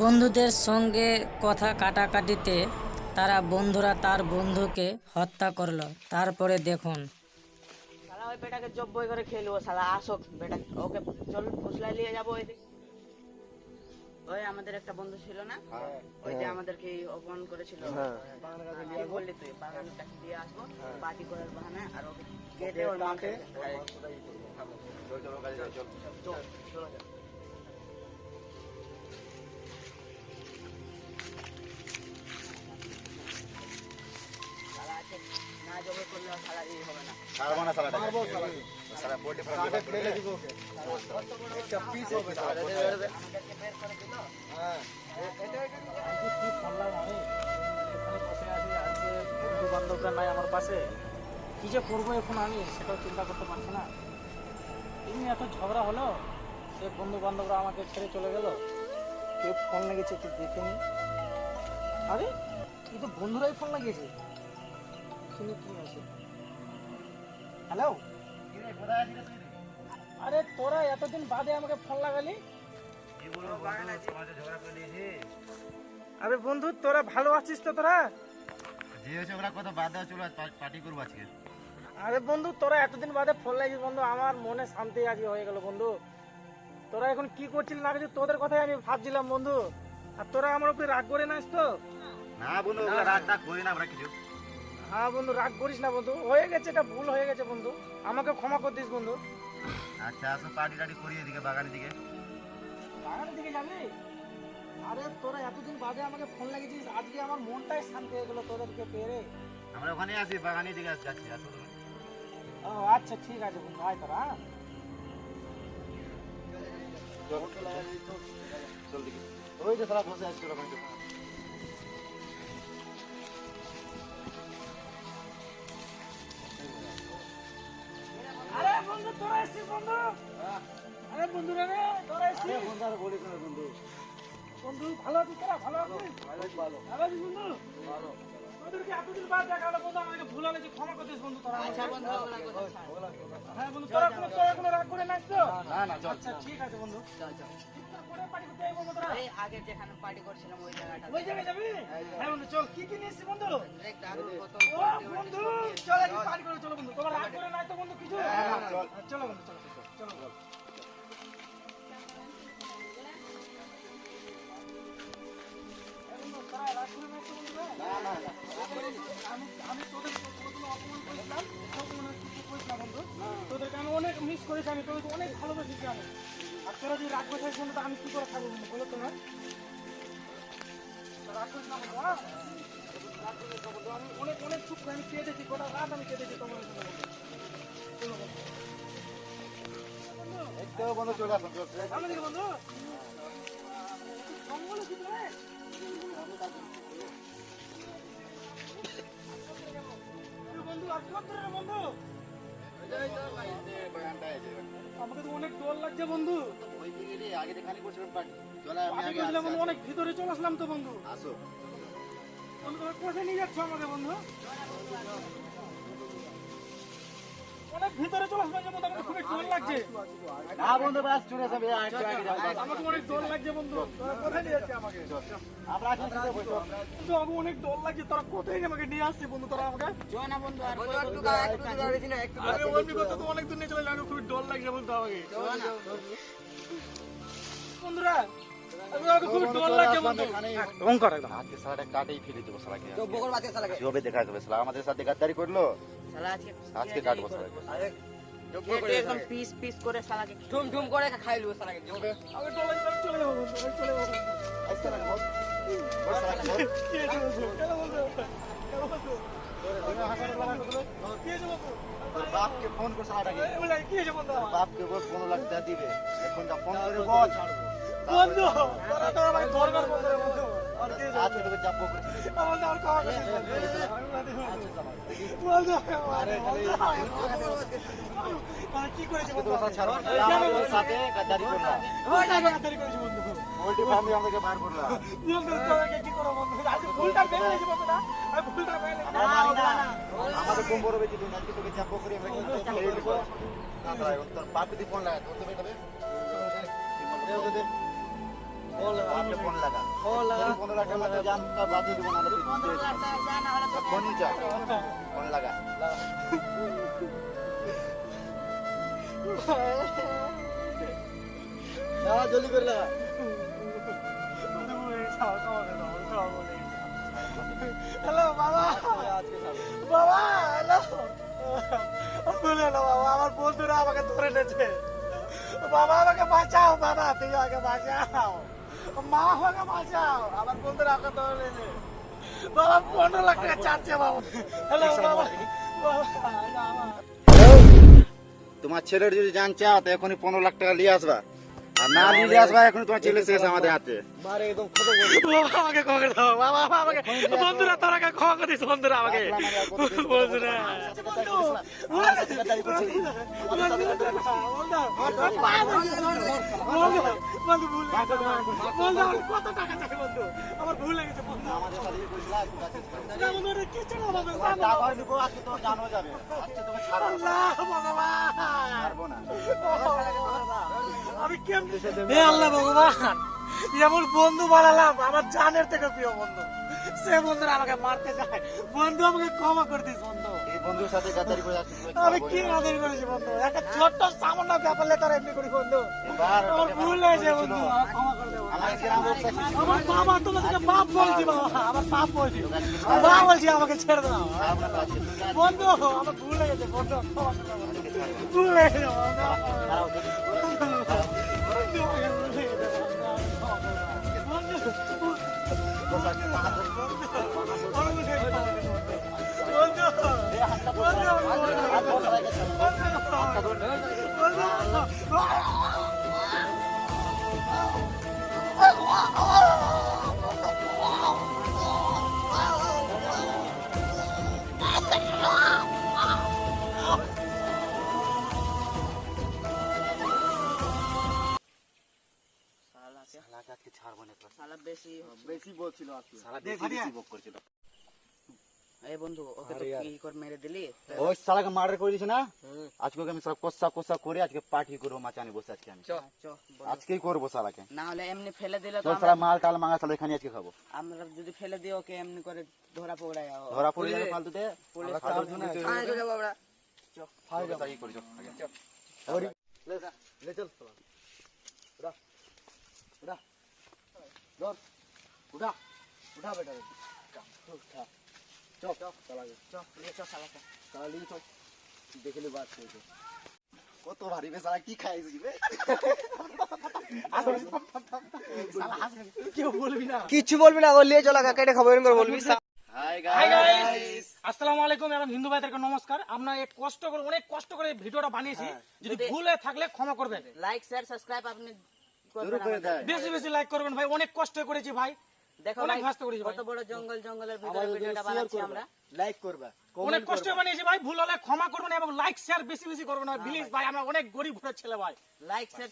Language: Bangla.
বন্ধুদের সঙ্গে কথা কাটাকাটিতে বন্ধুরা তার বন্ধুকে হত্যা করলো। তারপরে দেখুন, শালা ওই বেটাকে জব্বই করে খেলবো। শালা আসো বেটা, ওকে চল ফুসলাই নিয়ে যাবো। ওই আমাদের একটা বন্ধু ছিল না, ওই যে আমাদেরকে অপমান করেছিল, কি বললি তুই? বাগান কাছে দিয়ে আসবো পার্টি করার বাহানা, আর ওকে কেটে ওর মাকে না জবে করলে শালা এই হবে না। ছাড়বো না শালাটা, শালা বডি ফেলে ফেলে দিব ওকে। একটা পিস হবে শালা আমাকে বের করে দিল। হ্যাঁ এটা কি বললাম আমি, এখানে বসে আছি, আজকে বন্ধু বান্ধবরা নাই আমার পাশে, কি যে করবো এখন আমি সেটাও চিন্তা করতে পারছি না। এমনি এত ঝগড়া হলো, সে বন্ধু বান্ধবরা আমাকে ছেড়ে চলে গেল, কেউ ফোন লেগেছে একটু দেখিনি। আরে এই তো বন্ধুরাই ফোন লাগিয়েছে, কি আছে? হ্যালো, আরে তোরা এতদিন বাদে আমাকে ফোন লাগালি? আরে বন্ধু তোরা ভালো আছিস তো? তোরা যে হয়েছে ওরা কথা বাদ দেওয়া, চলো পার্টি করবো আজকে। আরে বন্ধু তোরা এতদিন বাদে ফোন লাগিস বন্ধু, আমার মনে শান্তি আজকে হয়ে গেল বন্ধু। তোরা এখন কি করছিস না করছিস তোদের কথাই আমি ভাবছিলাম বন্ধু। আর তোরা আমার উপরে রাগ করে নাস তো? না বন্ধু, রাগ টাগ করি না আমরা কিছু। হ্যাঁ বন্ধু, রাগ করিস না বন্ধু, হয়ে গেছে, এটা ভুল হয়ে গেছে বন্ধু, আমাকে ক্ষমা করে দিস বন্ধু। আচ্ছা আসো পার্টি টাটি করি এদিকে বাগানের দিকে। বাগানের দিকে যাবি? আরে তোরা এতদিন বাদে আমাকে ফোন লাগিয়েছিস, আজকে আমার মনটাই শান্তি হয়ে গেল তোদেরকে পেরে। আমরা ওখানে আসি, বাগানের দিকে যাচ্ছি, আসো তুমি। ও আচ্ছা ঠিক আছে বন্ধু, আয় তোরা। ওই যে তারা বসে আসছিল ওখানে। আরে বন্ধু তোরা এসেছিস বন্ধু? আরে বন্ধুরা রে তোরা এসেছিস? বন্ধু আর বলিস না বন্ধু। বন্ধু ভালো আছিস তোরা? ভালো আছিস? ভালো আছিস বন্ধু? ভালো। তোদেরকে এতদিন বাদ দেখা হলো বন্ধু, আমাকে ভুল হয়েছে, ক্ষমা করে দিস বন্ধু তোরা। আচ্ছা বন্ধু, হ্যাঁ বন্ধু, তোরা কোনো রাগ করে নাস তো? না না চল। আচ্ছা ঠিক আছে বন্ধু, চল চল। পরে পার্টি করতে যাবো তোরা? এই আগে যেখানে পার্টি করছিলাম ওই জায়গাটা। ওই জায়গায় যাবি? হ্যাঁ বন্ধু চল, কি নিয়ে এসেছিস বন্ধু? দেখ দারুণ বোতল। ও বন্ধু চল একটু পার্টি করে চলো বন্ধু, তোমরা রাগ করে নাই তো বন্ধু কিছু? চলো বন্ধু চলো চলো চলো। তোদেরকে আমি অনেক মিস করেছি, আমি তোদেরকে অনেক ভালোবেসেছি আমি। আর তোরা যদি রাগ বসাইছ তো আমি কি করে থাকবো বলো তো? না রাগ করিস না বন্ধু, হ্যাঁ? রাগ করিস না বন্ধু, আমি অনেক অনেক চুপ করে আমি কেঁদেছি, গোটা রাত আমি কেঁদেছি তোমার জন্য বন্ধু। চলো বন্ধু, একটু বন্ধু চলে আসুন। সামনে দিকে বন্ধু, জঙ্গলে ছিল রে। বন্ধু আর কত দূরে বন্ধু? আমাকে তো অনেক ডর লাগছে বন্ধু। ওই দিকে আগে যেখানে করছিলাম পার্টি, চলে আমি পার্টি আগে করছিলাম বন্ধু, আসছি। অনেক ভিতরে চলে আসলাম তো বন্ধু। আসো। বন্ধু তুমি কোথায় নিয়ে যাচ্ছ আমাকে বন্ধু? অনেক ভিতরে চলে আসলাম বন্ধু, আমাকে খুবই ডর লাগছে। হ্যাঁ বন্ধু বাস চলে যাবে, একটু আগে যাবো। আমাকে অনেক ডর লাগছে বন্ধু, তোরা কোথায় নিয়ে যাচ্ছে আমাকে? আমরা এখন দিতে বসো। বন্ধু আমাকে অনেক ডর লাগছে, তোরা কোথায় আমাকে নিয়ে আসছে বন্ধু? তোরা আমাকে চল না বন্ধু, আর আরে অন্য কথা তো অনেক দূর নিয়ে চলে গেলে খুবই ডর লাগছে বন্ধু আমাকে। বন্ধুরা আমাকে খুবই ডর লাগছে বন্ধু। অহংকার একদম। আজকে সারাটা কাটেই ফেলে দেবো সারাকে। তো বগল বাজে শালাকে। জবে দেখা যাবে সারা আমাদের সাথে গাদ্দারি করলো, শালা আজকে কাটবো সারাকে। কেটে একদম পিস পিস করে শালাকে ঠুম ঠুম করে খাই লবো শালাকে। আমাকে ডর লাগছে, আমি চলে যাবো বন্ধু, আমি চলে যাবো বন্ধু। আজকে না বল। বল সারাকে বল। কি আছে বন্ধু? কেন বন্ধু? কেন বন্ধু? কি আছে বন্ধু? তোর বাপকে ফোন কর সারাটাকে। বলে কি আছে বন্ধু? বাপকে বল 15 লাখ টাকা দিবে, এখন যা ফোন করে বল। বন্ধু তোরা তো আমাকে দরকার বন্ধু রে বন্ধু। আর কি আছে? আজকে তোকে চাপ করে আমাকে আর খাওয়া করে বন্ধু। বন্ধু আরে খালি আরে কি করেছি বন্ধু? তোর সাথে ছাড়বো না, আমাদের সাথে গাদ্দারি করলা, ওইটা গাদ্দারি করেছি বন্ধু। পোল্ট্রি ফার্ম দিয়ে আমাদেরকে বার করলা। বন্ধু তোমাকে কি করব বন্ধু? আজকে ভুলটা পেয়ে গেছি বন্ধু না? আমি ভুলটা পেয়ে গেছি। আমরা মানি না, আমাদের কম বড় বেশি দিন আজকে তোকে চাপ করে আমরা কিন্তু ছেড়ে দিব না। তাই তোর বাপ যদি ফোন লাগা তোর তো বেটাবে দেও তো দে বল আপনি ফোন লাগা 15 লাখ টাকা তো জান কা বাদ দিব না। 15 লাখ টাকা যা না হলে তো ফোনই যা ফোন লাগা। না জলদি করে লাগা। হ্যালো বাবা, বাবা হ্যালো, বলে না বাবা, আমার বন্ধুরা আমাকে ধরে এনেছে। বাবা আমাকে বাঁচাও, বাবা তুমি আমাকে বাঁচাও, মা আমাকে বাঁচাও, আমার বন্ধুরা আমাকে ধরে এনেছে। বাবা 15 লাখ টাকা চাচ্ছে বাবা। হ্যালো বাবা, তোমার ছেলের যদি জান চাও তো এখনই 15 লাখ টাকা নিয়ে আসবা, আর না নিয়ে আসবা এখনই তোমার ছেলে শেষ আমাদের হাতে। বাবা আমাকে ক্ষমা করে দাও, বাবা আমাকে, বন্ধুরা তোরা ক্ষমা করে দিস, বন্ধুরা আমাকে, বন্ধুরা কত টাকা চাই বন্ধু, আমার ভুল লেগেছে বন্ধু, আমাদের সাথে যে করেছিলা, একটু কাছে ছিল। না বন্ধু এটা কিছু না বন্ধু, টাকা নিব আজকে তো জানো যাবে, আজকে তোকে ছাড়বো না। আল্লাহ ভগবান, ছাড়বো না। আমি কেমনে, হে আল্লাহ ভগবান, যেমন বন্ধু বানালাম আমার জানের থেকে প্রিয় বন্ধু, সে বন্ধুরা আমাকে মারতে যায়, বন্ধু আমাকে ক্ষমা করে দিস বন্ধু, এই বন্ধুর সাথে গাদ্দারি করে যাচ্ছিস তুই, আমি কি গাদারি করেছি বন্ধু, একটা ছোট্ট সামান্য ব্যাপারে তারা এমনি করি বন্ধু, এবার আমার তোকে ভুল মাফ হয়েছে করে বন্ধু, দিছিল। আমাকে ক্ষমা করে দে বন্ধু। আমাকে গ্রাম লোক দেখছিস? আমার বাবা তোমাকে বাপ বলছি, বাবা আমার বাপ বলছি, বাবা বলছি আমাকে ছেড়ে দাও আমরা তো আজকে তুই জানিস। বন্ধু, আমার ভুল হয়ে গেছে বন্ধু, ক্ষমা করে দাও বন্ধু। ভুল হয়ে গেছে বন্ধু। দাঁড়াও, দেখি। শালাকে আজকে ছাড়বো না তো। শালা বেশি বেশি বলছিল আজকে। শালা বেশি বেশি বক করছিল। এই বন্ধু ওকে তো কি করে মেরে দিলি, ওই শালাকে মার্ডার করে দিয়েছে না, আজকে ওকে আমি সব কষা কষা করে আজকে পার্টি করবো মাচানে বসে আজকে আমি। চ বন্ধু। আজকেই করবো শালাকে। না হলে এমনি ফেলে দিলে তো চল শালা মাল টাল মাঙা শালা এখানে আজকে খাবো। আমরা যদি ফেলে দিই ওকে এমনি করে ধরা পড়ে যাবো, ধরা পড়ে যাবে ফালতুতে। পুলিশ আমরা খাবার জন্য আছি। থানায় চলে যাবো আমরা। তাই করি, চল, আগে। ले चल उड़ा उड़ा जोर उड़ा उड़ा बेटा उठा चल चला गया চল নিয়ে চল শালাকে। चला लिए चल देख ले बात करके কত ভারী বে শালা, কি খাইছিস বে? क्यों बोलबी ना কিচ্ছু বলবি না, ও নিয়ে চলা কেটে খাবো এরকম করে বলবি। High hi guys. গাইস আসসালামু আলাইকুম এবং হিন্দু ভাইদেরকে নমস্কার। আমরা অনেক কষ্ট করে ভিডিওটা বানিয়েছি, যদি ভুল হয়ে থাকলে ক্ষমা করবেন, লাইক শেয়ার সাবস্ক্রাইব আপনি শুরু করবেন করে আমাদের। দেয়। বেশি বেশি লাইক করবেন ভাই, অনেক কষ্ট করেছি ভাই, দেখো অনেক ভাই, কষ্ট করেছি ভাই, কত বড় জঙ্গলের ভিতরে ভিডিওটা বানাচ্ছি আমরা। লাইক করবা, অনেক কষ্ট বানিয়েছি ভাই, ভুল হলে ক্ষমা করবেন এবং লাইক শেয়ার বেশি বেশি করবেন প্লিজ ভাই, আমরা অনেক গরিব ঘরের ছেলে ভাই। Like share